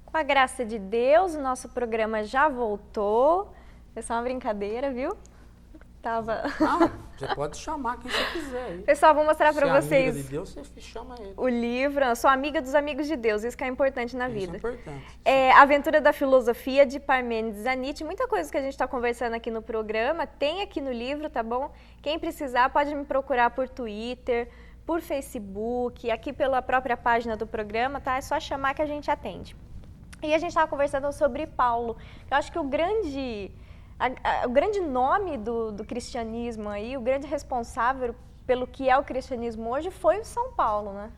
Com a graça de Deus, o nosso programa já voltou. Foi só uma brincadeira, viu? Não, você pode chamar quem você quiser aí. Pessoal, vou mostrar para Se vocês é amiga de Deus, você chama ele. o livro. Eu sou amiga dos amigos de Deus, isso que é importante na vida. Isso é importante. É A Aventura da Filosofia, de Parmênides a Nietzsche. Muita coisa que a gente está conversando aqui no programa tem aqui no livro, tá bom? Quem precisar pode me procurar por Twitter, por Facebook, aqui pela própria página do programa, tá? É só chamar que a gente atende. E a gente estava conversando sobre Paulo. Eu acho que o grande nome do cristianismo aí, o grande responsável pelo que é o cristianismo hoje foi o São Paulo, né?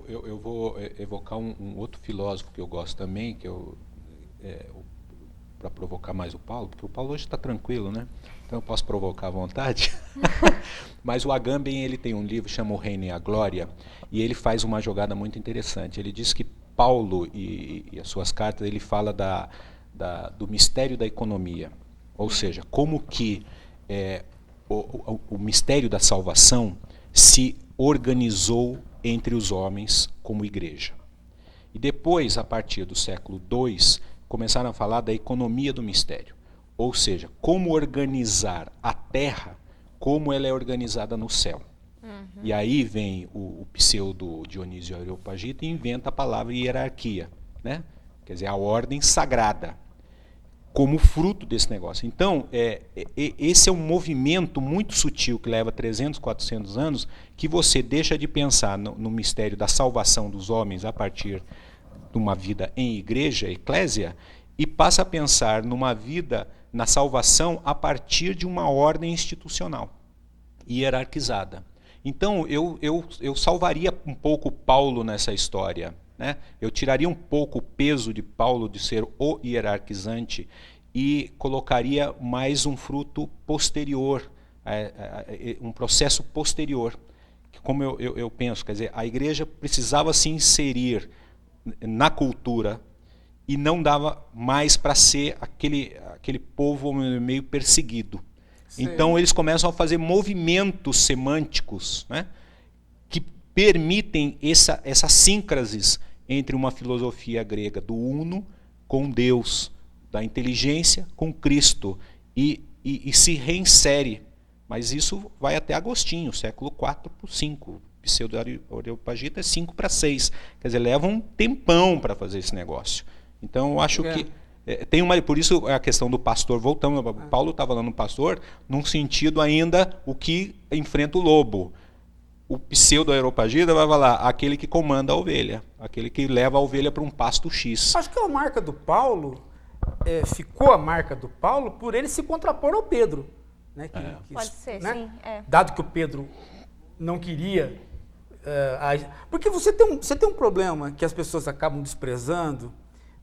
Eu vou evocar um outro filósofo que eu gosto também, para provocar mais o Paulo, porque o Paulo hoje está tranquilo, né? Então eu posso provocar à vontade. Mas o Agamben, ele tem um livro, chama O Reino e a Glória, e ele faz uma jogada muito interessante. Ele diz que Paulo e as suas cartas, ele fala do mistério da economia, ou seja, como que o mistério da salvação se organizou entre os homens como igreja. E depois, a partir do século II, começaram a falar da economia do mistério, ou seja, como organizar a terra como ela é organizada no céu. E aí vem o pseudo Dionísio Areopagita e inventa a palavra hierarquia, né? Quer dizer, a ordem sagrada, como fruto desse negócio. Então, esse é um movimento muito sutil que leva 300, 400 anos, que você deixa de pensar no mistério da salvação dos homens a partir de uma vida em igreja, eclésia, e passa a pensar numa vida, na salvação, a partir de uma ordem institucional, hierarquizada. Então, eu salvaria um pouco Paulo nessa história, né? Eu tiraria um pouco o peso de Paulo de ser o hierarquizante e colocaria mais um fruto posterior, um processo posterior. Como eu penso, quer dizer, a igreja precisava se inserir na cultura e não dava mais para ser aquele povo meio perseguido. Sim. Então eles começam a fazer movimentos semânticos, né, que permitem essa síncrasis entre uma filosofia grega do uno com Deus, da inteligência com Cristo, e se reinsere. Mas isso vai até Agostinho, século IV para o V. O pseudo-areopagita é 5 para 6. Quer dizer, leva um tempão para fazer esse negócio. Então eu acho que tem por isso a questão do pastor, voltando, Paulo está falando do pastor, num sentido ainda o que enfrenta o lobo. O pseudo-areopagita vai falar aquele que comanda a ovelha, aquele que leva a ovelha para um pasto X. Acho que a marca do Paulo, ficou a marca do Paulo por ele se contrapor ao Pedro. Né? Pode ser, né? sim. Dado que o Pedro não queria... porque você tem um problema que as pessoas acabam desprezando,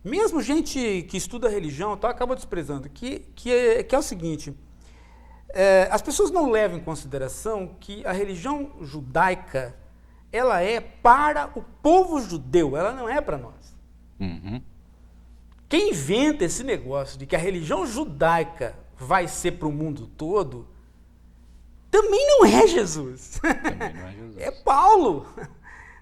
mesmo gente que estuda religião acaba desprezando, que é o seguinte, as pessoas não levam em consideração que a religião judaica, ela é para o povo judeu, ela não é para nós. Uhum. Quem inventa esse negócio de que a religião judaica vai ser para o mundo todo, também não é Jesus. Também não é Jesus. É Paulo.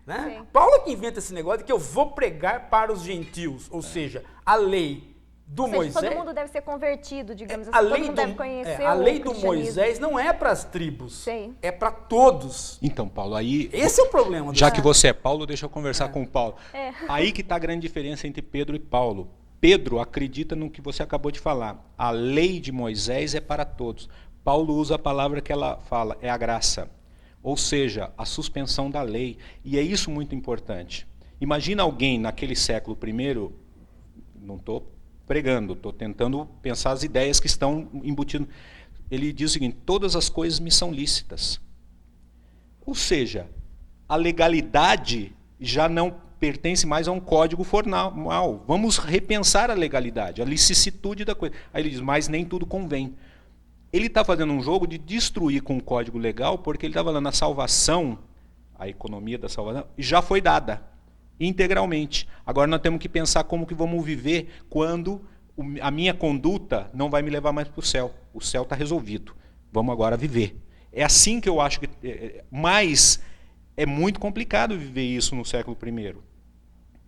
Né? Paulo que inventa esse negócio de que eu vou pregar para os gentios, ou seja, a lei do Moisés... Todo mundo deve ser convertido, digamos assim, a todo lei mundo deve conhecer a o lei do cristianismo. Moisés não é para as tribos, Sim. é para todos. Então, Paulo, aí... Esse é o problema. Já que você é Paulo, deixa eu conversar com o Paulo. Aí que está a grande diferença entre Pedro e Paulo. Pedro acredita no que você acabou de falar. A lei de Moisés é para todos. Paulo usa a palavra que ela fala, é a graça. Ou seja, a suspensão da lei. E é isso muito importante. Imagina alguém naquele século I, não estou pregando, estou tentando pensar as ideias que estão embutidas. Ele diz o seguinte, todas as coisas me são lícitas. Ou seja, a legalidade já não pertence mais a um código formal. Vamos repensar a legalidade, a licitude da coisa. Aí ele diz, mas nem tudo convém. Ele está fazendo um jogo de destruir com o código legal, porque ele está falando a salvação, a economia da salvação, já foi dada integralmente. Agora nós temos que pensar como que vamos viver quando a minha conduta não vai me levar mais para o céu. O céu está resolvido. Vamos agora viver. É assim que eu acho que... Mas é muito complicado viver isso no século I.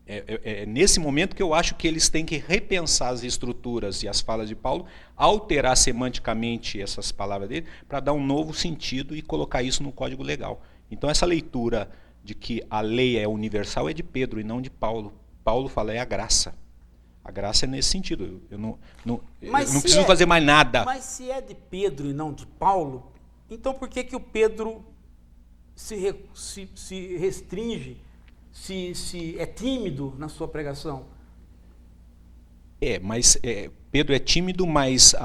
É nesse momento que eu acho que eles têm que repensar as estruturas e as falas de Paulo, alterar semanticamente essas palavras dele, para dar um novo sentido e colocar isso no código legal. Então essa leitura de que a lei é universal é de Pedro e não de Paulo. Paulo fala é a graça. A graça é nesse sentido. Eu não preciso fazer mais nada. Mas se é de Pedro e não de Paulo, então por que o Pedro se restringe, se é tímido na sua pregação? Mas Pedro é tímido, mas...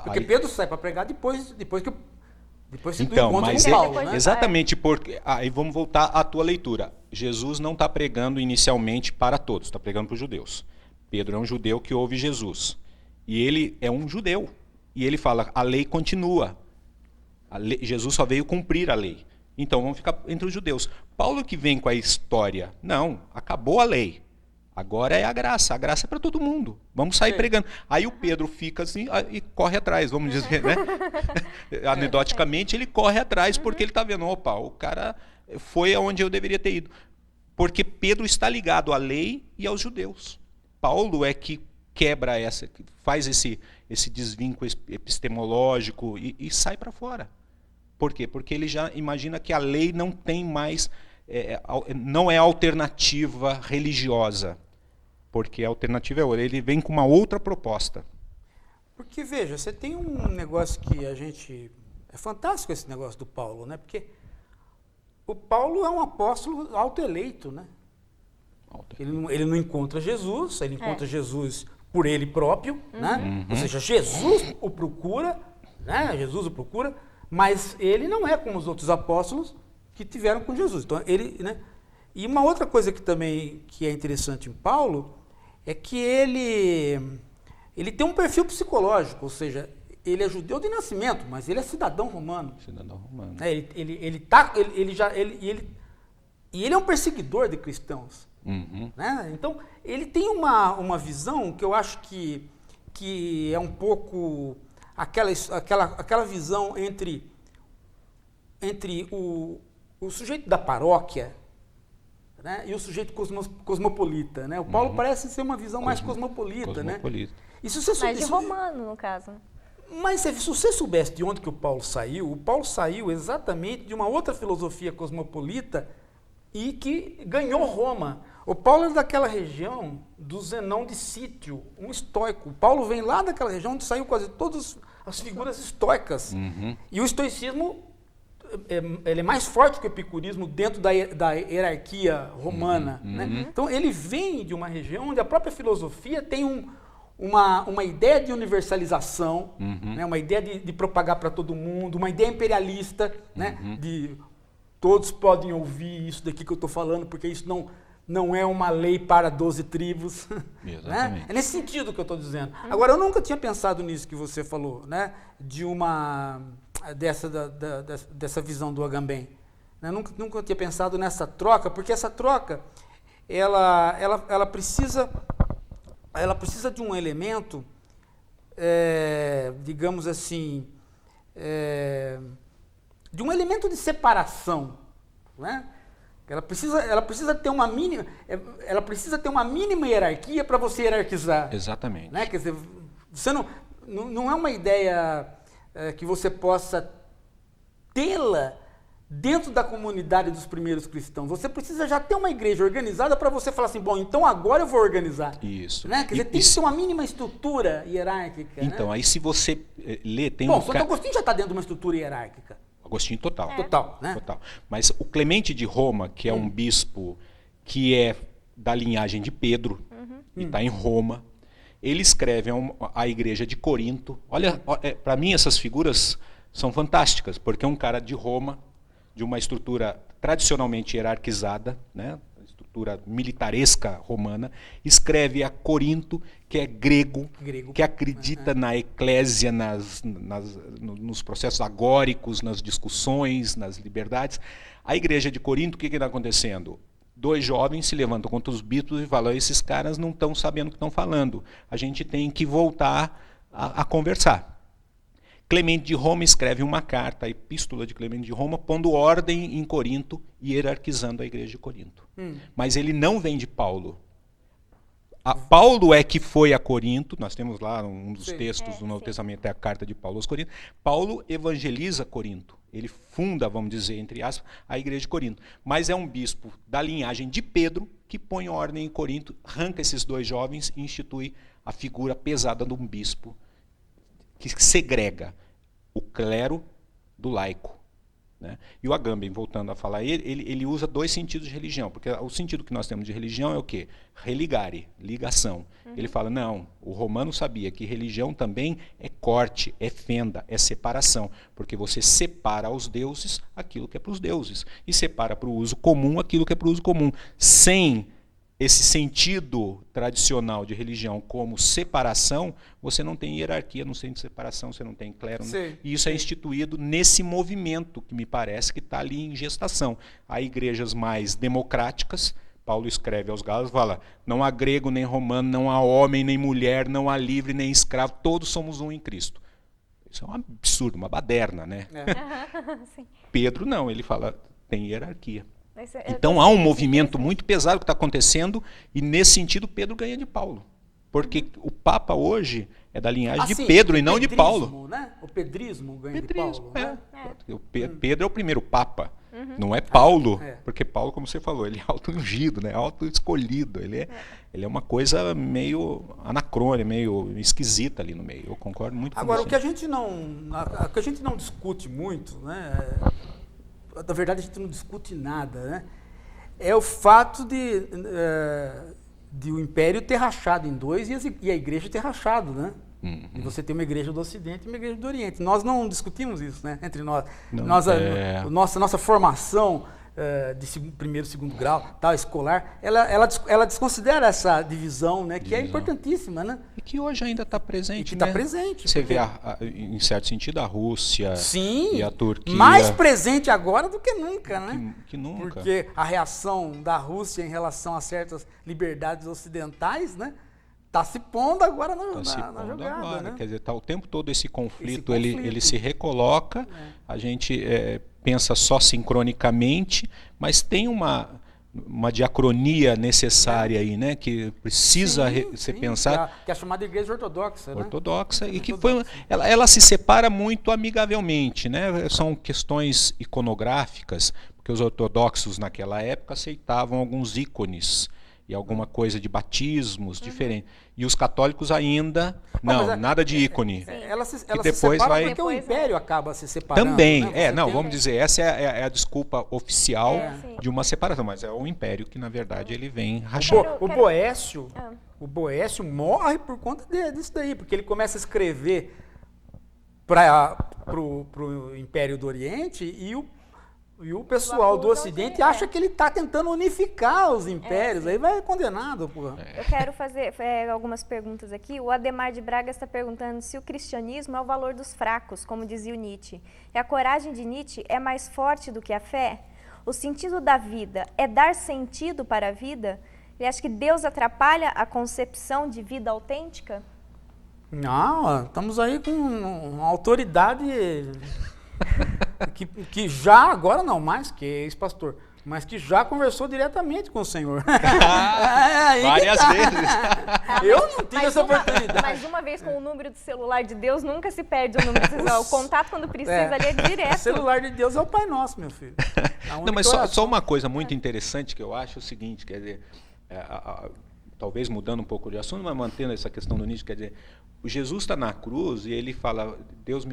Porque Pedro sai para pregar depois se então, encontra mas com Paulo, né? Exatamente, porque... Aí vamos voltar à tua leitura. Jesus não está pregando inicialmente para todos, está pregando para os judeus. Pedro é um judeu que ouve Jesus. E ele é um judeu. E ele fala, a lei continua. Jesus só veio cumprir a lei. Então vamos ficar entre os judeus. Paulo que vem com a história. Não, acabou a lei. Agora é a graça é para todo mundo. Vamos sair pregando. Aí o Pedro fica assim e corre atrás, vamos dizer, né? Anedoticamente ele corre atrás porque ele está vendo, opa, o cara foi aonde eu deveria ter ido. Porque Pedro está ligado à lei e aos judeus. Paulo é que quebra que faz esse desvínculo epistemológico e sai para fora. Por quê? Porque ele já imagina que a lei não tem mais, não é alternativa religiosa. Porque a alternativa é outra. Ele vem com uma outra proposta. Porque, veja, você tem um negócio que é fantástico esse negócio do Paulo, né? Porque o Paulo é um apóstolo autoeleito, né? Ele não encontra Jesus, ele encontra Jesus por ele próprio, né? Ou seja, Jesus o procura, né? Jesus o procura, mas ele não é como os outros apóstolos que tiveram com Jesus. Então, né? E uma outra coisa que é interessante em Paulo é que ele tem um perfil psicológico, ou seja, ele é judeu de nascimento, mas ele é cidadão romano. Cidadão romano. Ele é um perseguidor de cristãos. Né? Então, ele tem uma visão que eu acho que é um pouco aquela visão entre o sujeito da paróquia, né, e o sujeito cosmopolita. Né? O Paulo parece ser uma visão mais cosmopolita. Né? E se você mais de romano, no caso. Mas se você soubesse de onde que o Paulo saiu exatamente de uma outra filosofia cosmopolita e que ganhou Roma. O Paulo é daquela região do Zenão de Sítio, um estoico. O Paulo vem lá daquela região onde saiu quase todas as figuras estoicas. E o estoicismo ele é mais forte que o epicurismo dentro da hierarquia romana. Né? Então ele vem de uma região onde a própria filosofia tem uma ideia de universalização, né? Uma ideia de propagar para todo mundo, uma ideia imperialista, né? De todos podem ouvir isso daqui que eu estou falando, porque isso não é uma lei para 12 tribos. Né? É nesse sentido que eu estou dizendo. Agora, eu nunca tinha pensado nisso que você falou, né? Dessa visão do Agamben. Né? Nunca tinha pensado nessa troca, porque essa troca ela precisa de um elemento, digamos assim, de um elemento de separação, né? Ela precisa ter uma mínima hierarquia para você hierarquizar. Exatamente. Né? Quer dizer, você não é uma ideia que você possa tê-la dentro da comunidade dos primeiros cristãos. Você precisa já ter uma igreja organizada para você falar assim, bom, então agora eu vou organizar. Isso. Né? Quer dizer, tem que ter uma mínima estrutura hierárquica. Então, né? Aí se você lê, tem Bom, Santo Agostinho já está dentro de uma estrutura hierárquica. Agostinho total. Total, né? Total. Mas o Clemente de Roma, que é um bispo que é da linhagem de Pedro, e está em Roma, ele escreve a igreja de Corinto. Olha, para mim essas figuras são fantásticas, porque é um cara de Roma, de uma estrutura tradicionalmente hierarquizada, né? Estrutura militaresca romana, escreve a Corinto, que é grego. Que acredita na eclésia, nos processos agóricos, nas discussões, nas liberdades. A igreja de Corinto, o que está acontecendo? 2 jovens se levantam contra os bispos e falam, esses caras não estão sabendo o que estão falando, a gente tem que voltar a conversar. Clemente de Roma escreve uma carta, a Epístola de Clemente de Roma, pondo ordem em Corinto e hierarquizando a igreja de Corinto. Mas ele não vem de Paulo. Paulo é que foi a Corinto, nós temos lá um dos textos do Novo Testamento, é a carta de Paulo aos Coríntios. Paulo evangeliza Corinto, ele funda, vamos dizer, entre aspas, a igreja de Corinto. Mas é um bispo da linhagem de Pedro que põe ordem em Corinto, arranca esses dois jovens e institui a figura pesada de um bispo que segrega o clero do laico. Né? E o Agamben, voltando a falar, ele usa dois sentidos de religião, porque o sentido que nós temos de religião é o quê? Religare, ligação. Ele fala, não, o romano sabia que religião também é corte, é fenda, é separação, porque você separa aos deuses aquilo que é para os deuses, e separa para o uso comum aquilo que é para o uso comum. Sem esse sentido tradicional de religião como separação, você não tem hierarquia, não tem separação, você não tem clero. E isso é instituído nesse movimento que me parece que está ali em gestação. Há igrejas mais democráticas, Paulo escreve aos Gálatas, fala, não há grego nem romano, não há homem nem mulher, não há livre nem escravo, todos somos um em Cristo. Isso é um absurdo, uma baderna, né? Pedro não, ele fala, tem hierarquia. Então há um movimento muito pesado que está acontecendo e nesse sentido Pedro ganha de Paulo. Porque o Papa hoje é da linhagem de Pedro e não de Paulo. Né? O pedrismo ganha de Paulo. Né? Pedro é o primeiro Papa, não é Paulo. Porque Paulo, como você falou, ele é auto-ungido, né? Auto-escolhido. Ele é uma coisa meio anacrônica, meio esquisita ali no meio. Eu concordo muito com você. Agora, o que a gente não discute muito, né? Na verdade, a gente não discute nada, né? É o fato de o Império ter rachado em dois e a Igreja ter rachado, né? E você tem uma Igreja do Ocidente e uma Igreja do Oriente. Nós não discutimos isso, né? Entre nós. Nossa formação de primeiro e segundo grau, tal, escolar, ela desconsidera essa divisão, né? Que é importantíssima, né? E que hoje ainda está presente. Que está presente. Você vê, em certo sentido, a Rússia e a Turquia. Mais presente agora do que nunca, né? Que nunca. Porque a reação da Rússia em relação a certas liberdades ocidentais, né? Está se pondo agora na jogada. Agora, né? Quer dizer, está o tempo todo esse conflito. Ele se recoloca, a gente pensa só sincronicamente, mas tem uma diacronia necessária aí, né? Que precisa ser pensada. Que é a chamada Igreja Ortodoxa. Ortodoxa, né? E que ela se separa muito amigavelmente, né? São questões iconográficas, porque os ortodoxos naquela época aceitavam alguns ícones e alguma coisa de batismos diferente. E os católicos ainda, nada de ícone. Ela se separa porque o Império acaba se separando. Também, né? Vamos dizer, essa é a desculpa oficial de uma separação, mas é o Império que, na verdade, ele vem rachando. O Boécio morre por conta disso daí, porque ele começa a escrever para o Império do Oriente e o pessoal do Ocidente acha que ele está tentando unificar os impérios, aí vai condenado. Porra. Eu quero fazer algumas perguntas aqui. O Ademar de Braga está perguntando se o cristianismo é o valor dos fracos, como dizia o Nietzsche. E a coragem de Nietzsche é mais forte do que a fé? O sentido da vida é dar sentido para a vida? Ele acha que Deus atrapalha a concepção de vida autêntica? Não, estamos aí com uma autoridade... que já, agora não mais, que é ex-pastor, mas que já conversou diretamente com o Senhor. Várias vezes. Eu não tive essa oportunidade. Mas uma vez com o número do celular de Deus, nunca se perde o número de celular. O contato quando precisa ali é direto. O celular de Deus é o Pai Nosso, meu filho. Não, mas só uma coisa muito interessante que eu acho é o seguinte, quer dizer, talvez mudando um pouco de assunto, mas mantendo essa questão do Nietzsche, quer dizer, o Jesus está na cruz e ele fala, Deus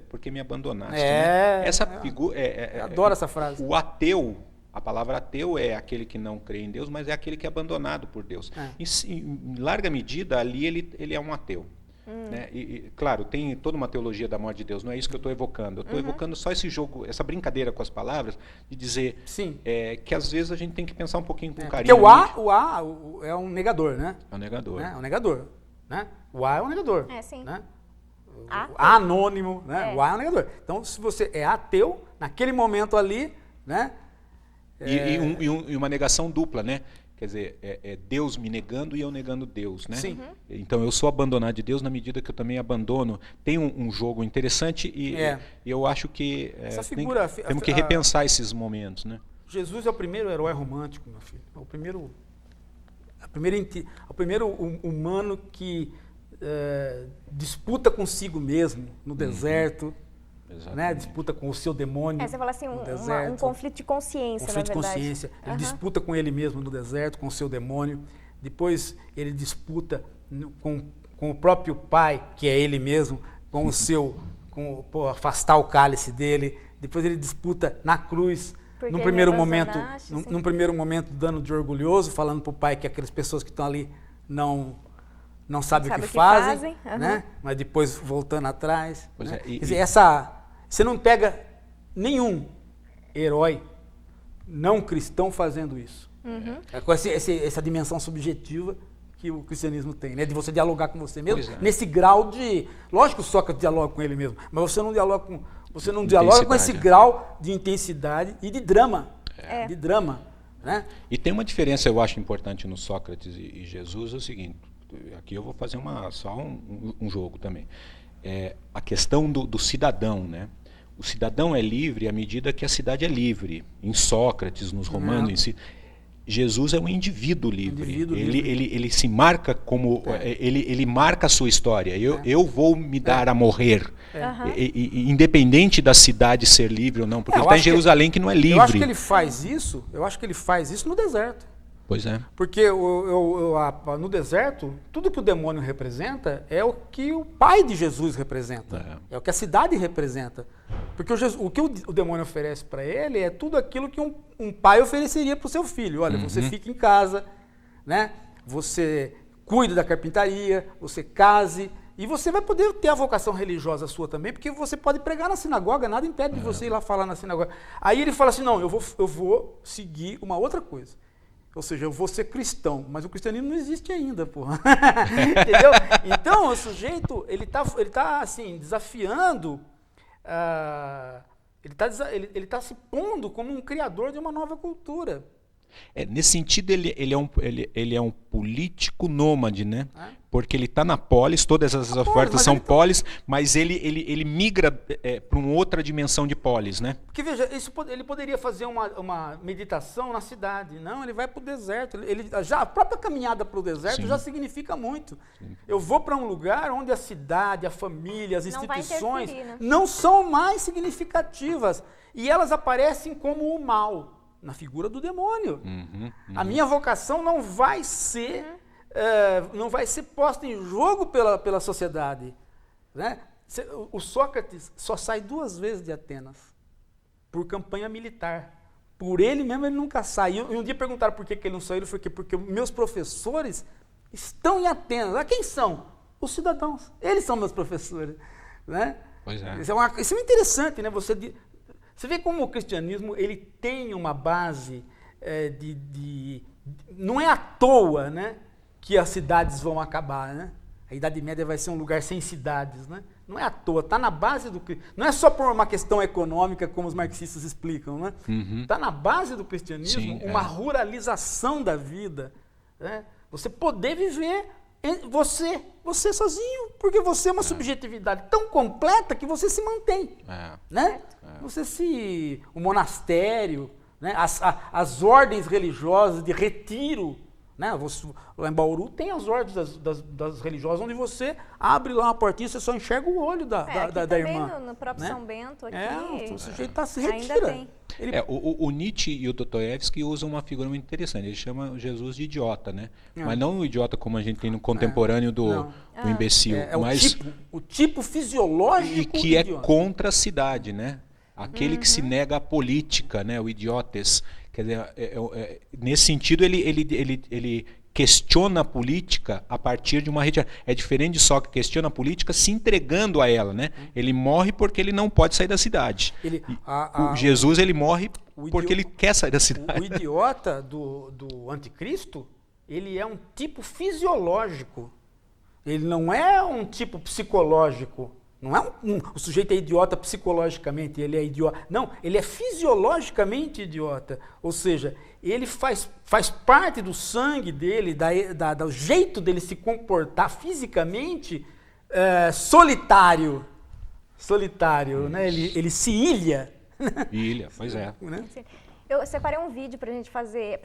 por que me abandonaste? Essa figura, adoro essa frase. O ateu, a palavra ateu é aquele que não crê em Deus, mas é aquele que é abandonado por Deus. Em larga medida, ali ele é um ateu. Né? Claro, tem toda uma teologia da morte de Deus, não é isso que eu estou evocando. Eu estou evocando só esse jogo, essa brincadeira com as palavras, de dizer que às vezes a gente tem que pensar um pouquinho com carinho. Porque o A é um negador, né? É um negador. É um negador. Né? O A é um negador. Sim. Né? Anônimo, né? O A é um negador. Então, se você é ateu, naquele momento ali, né? E uma negação dupla, né? Quer dizer, é Deus me negando e eu negando Deus, né? Sim. Então eu sou abandonado de Deus na medida que eu também abandono. Tem um jogo interessante e eu acho que Essa figura, temos que repensar esses momentos, né? Jesus é o primeiro herói romântico, meu filho. É o primeiro humano que disputa consigo mesmo no deserto, né? Disputa com o seu demônio. Você fala assim, um conflito de consciência, conflito na verdade. de consciência. Ele disputa com ele mesmo no deserto, com o seu demônio. Depois ele disputa com o próprio pai, que é ele mesmo, com o seu, afastar o cálice dele. Depois ele disputa na cruz. Num primeiro momento dando de orgulhoso, falando para o pai que aquelas pessoas que estão ali não sabem o que fazem. Né? Mas depois voltando atrás. Né? Quer dizer, você não pega nenhum herói não cristão fazendo isso. Com essa dimensão subjetiva que o cristianismo tem, né? De você dialogar com você mesmo, nesse grau de... Lógico que o Sócrates dialoga com ele mesmo, mas você não dialoga com esse grau de intensidade e de drama. De drama, né? E tem uma diferença, eu acho, importante no Sócrates e Jesus, é o seguinte, aqui eu vou fazer só um jogo também. A questão do cidadão, né? O cidadão é livre à medida que a cidade é livre. Em Sócrates, nos romanos, em si. Jesus é um indivíduo livre. Ele se marca como... Ele marca a sua história. Eu vou me dar a morrer. Independente da cidade ser livre ou não. Porque ele está em Jerusalém que não é livre. Eu acho que ele faz isso no deserto. Pois é. Porque no deserto, tudo que o demônio representa é o que o pai de Jesus representa. É o que a cidade representa. Porque o que o demônio oferece para ele é tudo aquilo que um pai ofereceria para o seu filho. Olha, você fica em casa, né? Você cuida da carpintaria, você case, e você vai poder ter a vocação religiosa sua também, porque você pode pregar na sinagoga, nada impede de você ir lá falar na sinagoga. Aí ele fala assim, não, eu vou seguir uma outra coisa. Ou seja, eu vou ser cristão, mas o cristianismo não existe ainda, porra. Entendeu? Então, o sujeito, ele tá assim, desafiando, ele tá se pondo como um criador de uma nova cultura. Nesse sentido, ele é um político nômade, né? Porque ele está na polis, todas as ofertas são polis, mas ele migra para uma outra dimensão de polis, né? Porque, veja, ele poderia fazer uma meditação na cidade. Não, ele vai para o deserto. A própria caminhada para o deserto já significa muito. Eu vou para um lugar onde a cidade, a família, as instituições não são mais significativas. E elas aparecem como o mal. Na figura do demônio. A minha vocação não vai ser posta em jogo pela sociedade. Né? O Sócrates só sai 2 vezes de Atenas por campanha militar. Por ele mesmo ele nunca sai. E um dia perguntaram por que ele não saiu. Ele falou porque meus professores estão em Atenas. Quem são? Os cidadãos. Eles são meus professores. Né? Pois é. Isso é interessante, né? Você vê como o cristianismo ele tem uma base não é à toa, né, que as cidades vão acabar, né? A Idade Média vai ser um lugar sem cidades, né? Não é à toa, está na base do... Não é só por uma questão econômica, como os marxistas explicam, né? Está na base do cristianismo uma ruralização da vida, né? Você poder viver você sozinho, porque você é uma subjetividade tão completa que você se mantém, né? O monastério, né? As ordens religiosas de retiro, né? Lá em Bauru tem as ordens das religiosas, onde você abre lá uma portinha e você só enxerga o olho da irmã. No próprio, né? São Bento aqui, o sujeito se retira. Ainda tem. O Nietzsche e o Dostoiévski usam uma figura muito interessante. Ele chama Jesus de idiota, né? Mas não o idiota como a gente tem no contemporâneo do imbecil. Mas o tipo fisiológico e que é contra a cidade, né? Aquele que se nega à política, né? O idiotes. Quer dizer, nesse sentido, ele questiona a política a partir de uma retirada. É diferente de só que questiona a política se entregando a ela, né? Ele morre porque ele não pode sair da cidade. Jesus ele morre porque ele quer sair da cidade. O idiota do anticristo, ele é um tipo fisiológico. Ele não é um tipo psicológico. Não é o sujeito é idiota psicologicamente, ele é idiota. Não, ele é fisiologicamente idiota. Ou seja, ele faz parte do sangue dele, do jeito dele se comportar fisicamente solitário. Solitário, né? Ele se ilha. Ilha, pois é. Né? Eu separei um vídeo pra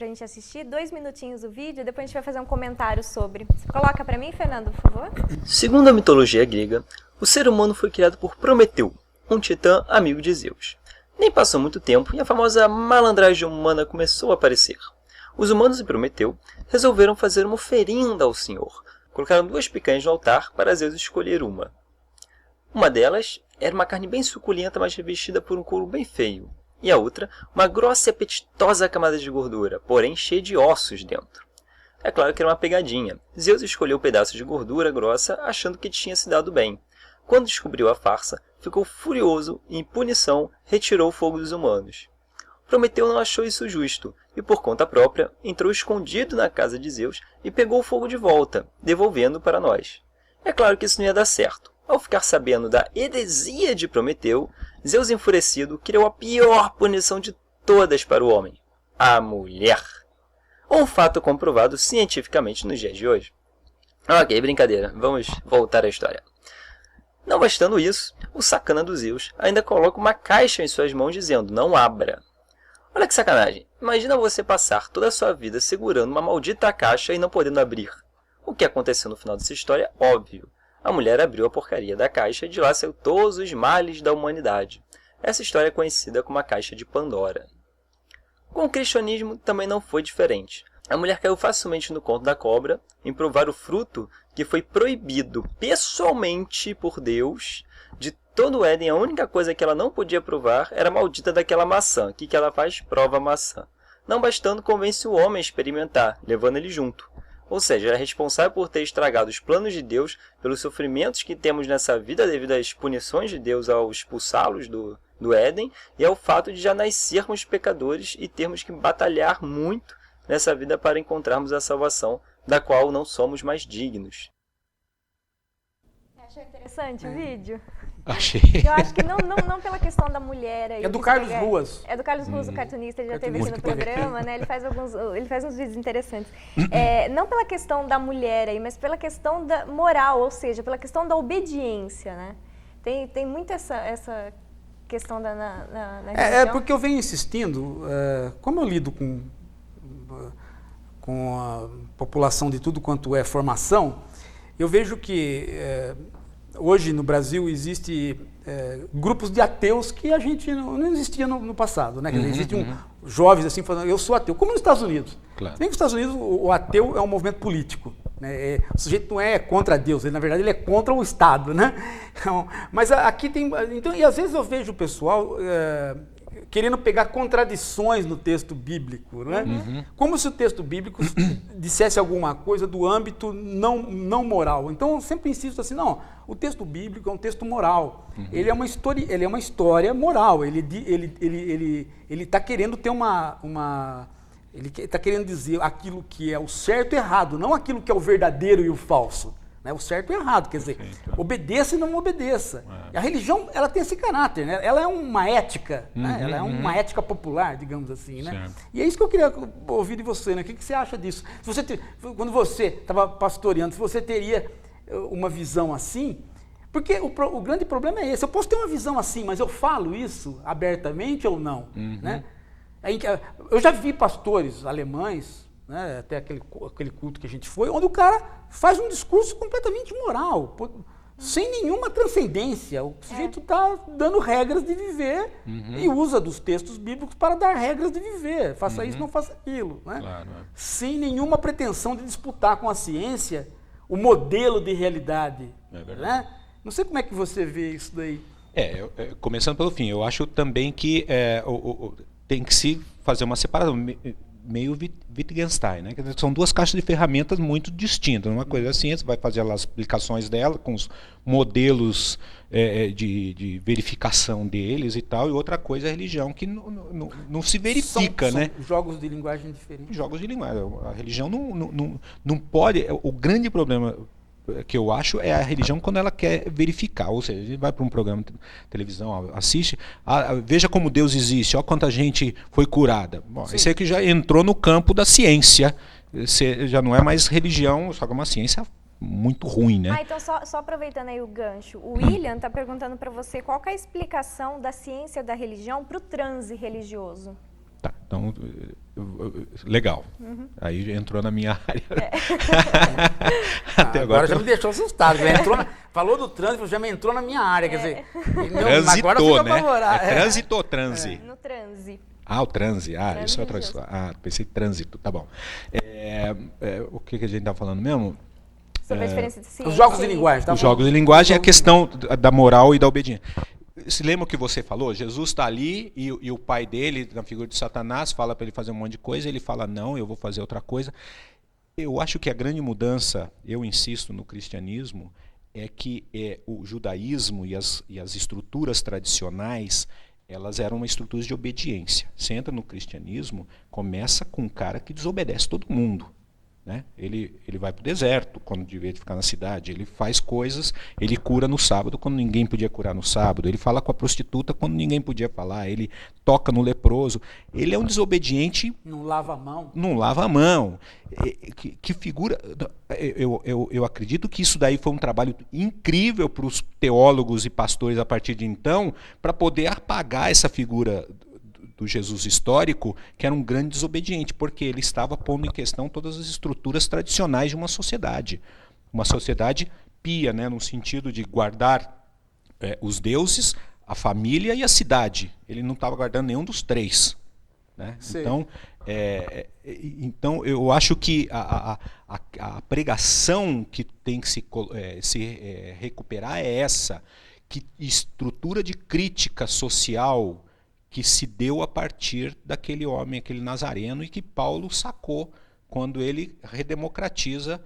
gente assistir, 2 minutinhos do vídeo, depois a gente vai fazer um comentário sobre. Você coloca pra mim, Fernando, por favor? Segundo a mitologia grega, o ser humano foi criado por Prometeu, um titã amigo de Zeus. Nem passou muito tempo e a famosa malandragem humana começou a aparecer. Os humanos e Prometeu resolveram fazer uma oferenda ao Senhor. Colocaram 2 picanhas no altar para Zeus escolher uma. Uma delas era uma carne bem suculenta, mas revestida por um couro bem feio. E a outra, uma grossa e apetitosa camada de gordura, porém cheia de ossos dentro. É claro que era uma pegadinha. Zeus escolheu o pedaço de gordura grossa, achando que tinha se dado bem. Quando descobriu a farsa, ficou furioso e, em punição, retirou o fogo dos humanos. Prometeu não achou isso justo, e por conta própria, entrou escondido na casa de Zeus e pegou o fogo de volta, devolvendo para nós. É claro que isso não ia dar certo. Ao ficar sabendo da heresia de Prometeu, Zeus enfurecido criou a pior punição de todas para o homem: a mulher. Um fato comprovado cientificamente nos dias de hoje. Ok, brincadeira, vamos voltar à história. Não bastando isso, o sacana dos Zeus ainda coloca uma caixa em suas mãos dizendo: não abra. Olha que sacanagem, imagina você passar toda a sua vida segurando uma maldita caixa e não podendo abrir. O que aconteceu no final dessa história é óbvio. A mulher abriu a porcaria da caixa e de lá saiu todos os males da humanidade. Essa história é conhecida como a Caixa de Pandora. Com o cristianismo também não foi diferente. A mulher caiu facilmente no conto da cobra em provar o fruto que foi proibido pessoalmente por Deus. De todo o Éden, a única coisa que ela não podia provar era a maldita daquela maçã. O que ela faz? Prova a maçã. Não bastando, convence o homem a experimentar, levando ele junto. Ou seja, era responsável por ter estragado os planos de Deus pelos sofrimentos que temos nessa vida devido às punições de Deus ao expulsá-los do Éden e ao fato de já nascermos pecadores e termos que batalhar muito nessa vida para encontrarmos a salvação da qual não somos mais dignos. Achou interessante o vídeo? Achei. Eu acho que não pela questão da mulher aí. É do Carlos Ruas. É do Carlos Ruas, o cartunista, ele já esteve aqui no Cartunista. programa, né? Ele faz uns vídeos interessantes. Não pela questão da mulher aí, mas pela questão da moral, ou seja, pela questão da obediência, né? Tem muito essa questão na religião. Porque eu venho insistindo, como eu lido com a população de tudo quanto é formação, eu vejo que hoje no Brasil existe grupos de ateus que a gente não existia no passado, né? Quer dizer, existem jovens assim falando, eu sou ateu, como nos Estados Unidos. Claro. Nem nos Estados Unidos o ateu é um movimento político, né? O sujeito não é contra Deus, na verdade ele é contra o Estado, né? Então, mas aqui tem, então, e às vezes eu vejo o pessoal querendo pegar contradições no texto bíblico, né? Como se o texto bíblico dissesse alguma coisa do âmbito não moral. Então eu sempre insisto assim, não, o texto bíblico é um texto moral. Ele é uma história moral. Ele está querendo ter ele está querendo dizer aquilo que é o certo e errado, não aquilo que é o verdadeiro e o falso. Né? O certo e o errado, quer dizer, obedeça e não obedeça. E a religião, ela tem esse caráter, né? Ela é uma ética, né? Ela é uma ética popular, digamos assim, né? Certo. E é isso que eu queria ouvir de você, né? O que você acha disso? Quando você estava pastoreando, se você teria uma visão assim, porque o grande problema é esse, eu posso ter uma visão assim, mas eu falo isso abertamente ou não, né? Eu já vi pastores alemães, né, até aquele culto que a gente foi, onde o cara faz um discurso completamente moral, sem nenhuma transcendência. O sujeito está dando regras de viver e usa dos textos bíblicos para dar regras de viver. Faça isso, não faça aquilo. Né? Claro, sem nenhuma pretensão de disputar com a ciência o modelo de realidade. É verdade. Né? Não sei como é que você vê isso daí. Começando pelo fim, eu acho também que tem que se fazer uma separação, meio Wittgenstein, né? São duas caixas de ferramentas muito distintas. Uma coisa é a ciência, vai fazer as aplicações dela, com os modelos de verificação deles e tal, e outra coisa é a religião, que não se verifica, né? São jogos de linguagem diferentes. Jogos de linguagem. A religião não pode... O grande problema que eu acho é a religião quando ela quer verificar, ou seja, a gente vai para um programa de televisão, assiste, veja como Deus existe, olha quanta gente foi curada. Bom, esse aqui já entrou no campo da ciência, já não é mais religião, só que é uma ciência muito ruim, né? Então só aproveitando aí o gancho, o William está perguntando para você qual que é a explicação da ciência da religião para o transe religioso. Tá, então, legal. Aí entrou na minha área. Até agora já me deixou assustado. Falou do trânsito, já me entrou na minha área. Quer dizer, transitou, né? Transitou, transe. No transe. O transe. Isso é outra história. Pensei trânsito, tá bom. O que a gente tá falando mesmo? Sobre a diferença de ciência. Os jogos de linguagem. Tá? Os jogos de linguagem é a questão da moral e da obediência. Se lembra o que você falou? Jesus está ali e o pai dele, na figura de Satanás, fala para ele fazer um monte de coisa, ele fala, não, eu vou fazer outra coisa. Eu acho que a grande mudança, eu insisto no cristianismo, é que o judaísmo e as estruturas tradicionais, elas eram uma estrutura de obediência. Você entra no cristianismo, começa com um cara que desobedece todo mundo. Né? Ele vai para o deserto quando devia ficar na cidade, ele faz coisas, ele cura no sábado quando ninguém podia curar no sábado, ele fala com a prostituta quando ninguém podia falar, ele toca no leproso, ele é um desobediente. Não lava a mão. Não lava a mão. Que figura. Eu acredito que isso daí foi um trabalho incrível para os teólogos e pastores a partir de então, para poder apagar essa figura do Jesus histórico, que era um grande desobediente, porque ele estava pondo em questão todas as estruturas tradicionais de uma sociedade pia, né, no sentido de guardar os deuses, a família e a cidade. Ele não estava guardando nenhum dos três. Né? Então, eu acho que a pregação que tem que se recuperar é essa, que estrutura de crítica social que se deu a partir daquele homem, aquele nazareno, e que Paulo sacou quando ele redemocratiza,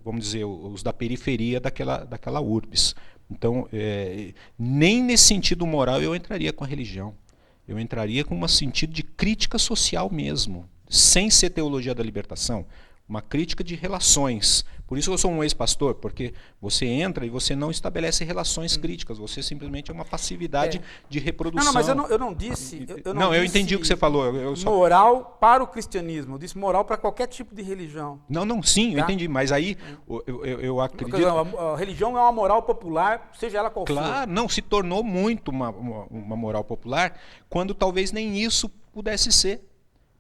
vamos dizer, os da periferia daquela urbis. Então, nem nesse sentido moral eu entraria com a religião. Eu entraria com um sentido de crítica social mesmo, sem ser teologia da libertação. Uma crítica de relações. Por isso eu sou um ex-pastor, porque você entra e você não estabelece relações críticas, você simplesmente é uma passividade de reprodução. Não, mas eu não disse... Eu entendi o que você falou. Moral para o cristianismo, eu disse moral para qualquer tipo de religião. Sim, eu entendi, mas aí eu acredito... A religião é uma moral popular, seja ela qual for. Claro, não, se tornou muito uma moral popular, quando talvez nem isso pudesse ser.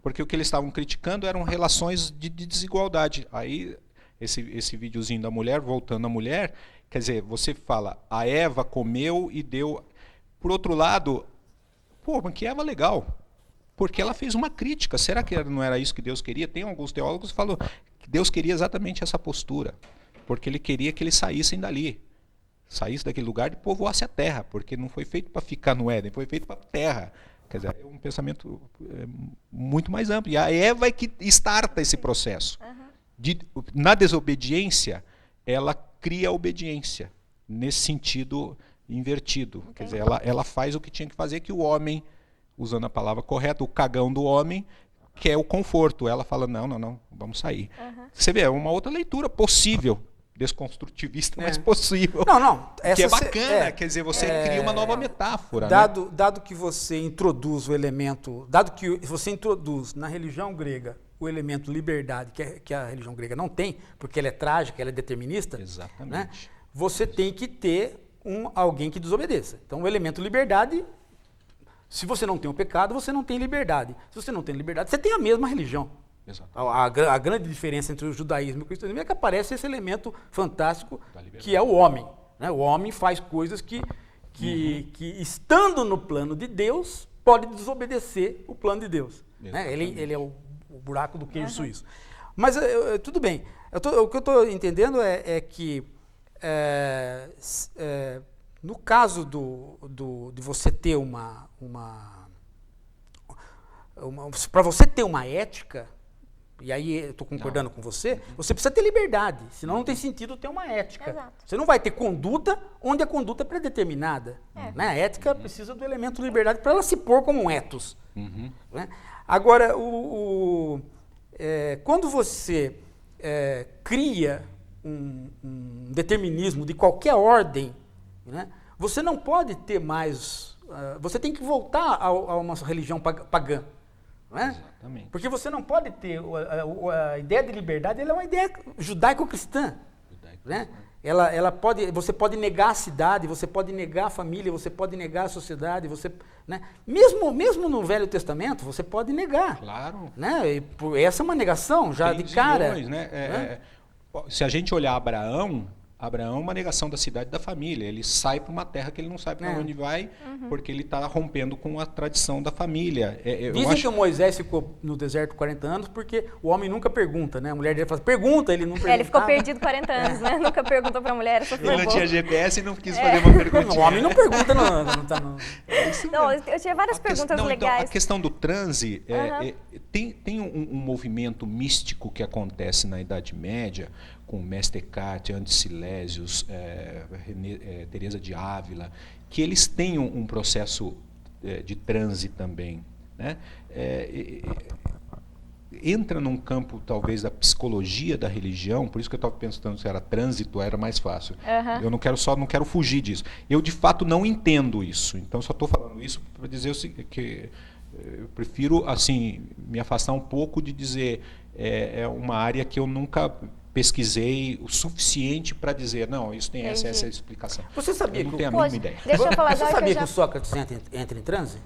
Porque o que eles estavam criticando eram relações de desigualdade. Aí, esse videozinho da mulher, voltando à mulher, quer dizer, você fala, a Eva comeu e deu... Por outro lado, mas que Eva legal, porque ela fez uma crítica. Será que não era isso que Deus queria? Tem alguns teólogos que falam que Deus queria exatamente essa postura, porque ele queria que eles saíssem dali. Saísse daquele lugar e povoasse a terra, porque não foi feito para ficar no Éden, foi feito para a terra. Quer dizer, é um pensamento muito mais amplo. E a Eva é que starta esse processo. Na desobediência, ela cria a obediência, nesse sentido invertido. Quer dizer, ela faz o que tinha que fazer, que o homem, usando a palavra correta, o cagão do homem, quer o conforto. Ela fala, não, vamos sair. Você vê, é uma outra leitura possível, desconstrutivista, mas possível. Essa que é bacana, quer dizer, você cria uma nova metáfora. Dado que você introduz o elemento, dado que você introduz na religião grega o elemento liberdade, que a religião grega não tem, porque ela é trágica, ela é determinista. Exatamente. Né? Você tem que ter alguém que desobedeça. Então, o elemento liberdade, se você não tem o pecado, você não tem liberdade. Se você não tem liberdade, você tem a mesma religião. A grande diferença entre o judaísmo e o cristianismo é que aparece esse elemento fantástico que é o homem. Né? O homem faz coisas que estando no plano de Deus, pode desobedecer o plano de Deus. Né? Ele é o buraco do queijo suíço. Mas tudo bem. O que eu estou entendendo é que no caso de você ter para você ter uma ética, e aí eu estou concordando com você, você precisa ter liberdade, senão não tem sentido ter uma ética. Exato. Você não vai ter conduta onde a conduta é predeterminada. Né? A ética precisa do elemento liberdade para ela se pôr como um ethos. Né? Agora, quando você cria um determinismo de qualquer ordem, né? Você não pode ter mais... você tem que voltar a uma religião pagã. Não é? Exatamente. Porque você não pode ter... A ideia de liberdade ela é uma ideia judaico-cristã. Né? Você pode negar a cidade, você pode negar a família, você pode negar a sociedade, né? mesmo no Velho Testamento, você pode negar. Claro. Né? Essa é uma negação já de cara. Né? Se a gente olhar Abraão é uma negação da cidade e da família. Ele sai para uma terra que ele não sabe para onde vai, porque ele está rompendo com a tradição da família. Dizem que o Moisés ficou no deserto 40 anos porque o homem nunca pergunta, né? A mulher dele fala, pergunta, ele não pergunta. Ele ficou perdido 40 anos, né? Nunca perguntou para a mulher. Ele não tinha GPS e não quis fazer uma pergunta. O homem não pergunta, não tá Não, eu tinha várias perguntas legais. Então, a questão do transe, tem um movimento místico que acontece na Idade Média, com Mestre Eckhart, Andes Silésios, Teresa de Ávila, que eles têm um processo de transe também, né? Entra num campo, talvez, da psicologia da religião, por isso que eu estava pensando se era trânsito, era mais fácil. Eu não quero fugir disso. Eu, de fato, não entendo isso. Então, só estou falando isso para dizer que eu prefiro, assim, me afastar um pouco de dizer é uma área que eu nunca pesquisei o suficiente para dizer, não, isso tem essa explicação. Você sabia eu não que tenho a mínima ideia. Deixa eu falar Você sabia que o Sócrates entra em transe?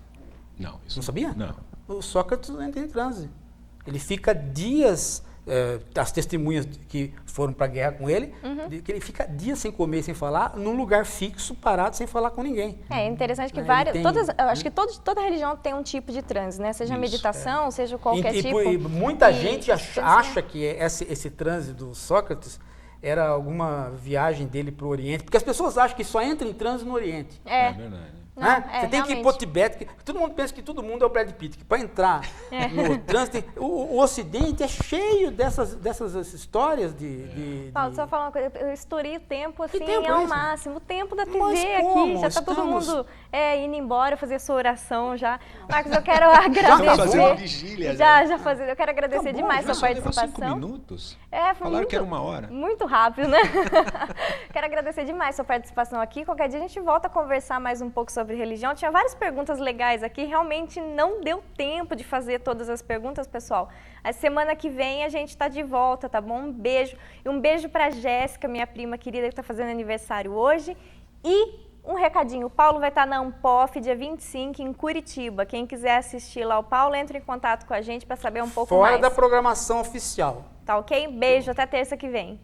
Não, isso não sabia? Não. O Sócrates entra em transe. Ele fica dias, as testemunhas que foram para a guerra com ele, que ele fica dias sem comer, sem falar, num lugar fixo, parado, sem falar com ninguém. É interessante que eu acho que toda religião tem um tipo de transe, né? Seja meditação, seja qualquer tipo. E muita gente acha que esse transe do Sócrates era alguma viagem dele para o Oriente, porque as pessoas acham que só entra em transe no Oriente. É verdade. Não, você tem que ir para o Tibete, todo mundo pensa que todo mundo é o Brad Pitt, que para entrar no trânsito, o Ocidente é cheio dessas histórias de... Paulo, só falar uma coisa, eu estourei o tempo assim tempo ao é esse? máximo, o tempo da TV Mas aqui, como? já está todo Estamos- mundo indo embora, fazer sua oração já. Marcos, eu quero agradecer. fazendo vigília, Já fazendo, eu quero agradecer Tá bom, demais já sua Levou 5 participação. minutos? Foi Falaram muito, que era 1 hora. Muito rápido, né? Quero agradecer demais sua participação aqui. Qualquer dia a gente volta a conversar mais um pouco sobre religião. Tinha várias perguntas legais aqui, realmente não deu tempo de fazer todas as perguntas, pessoal. A semana que vem a gente está de volta, tá bom? Um beijo. E um beijo para Jéssica, minha prima querida, que está fazendo aniversário hoje. E um recadinho, o Paulo vai estar na Ampof dia 25 em Curitiba. Quem quiser assistir lá o Paulo, entre em contato com a gente para saber um pouco Fora mais. da programação oficial. Tá ok? Beijo, até terça que vem.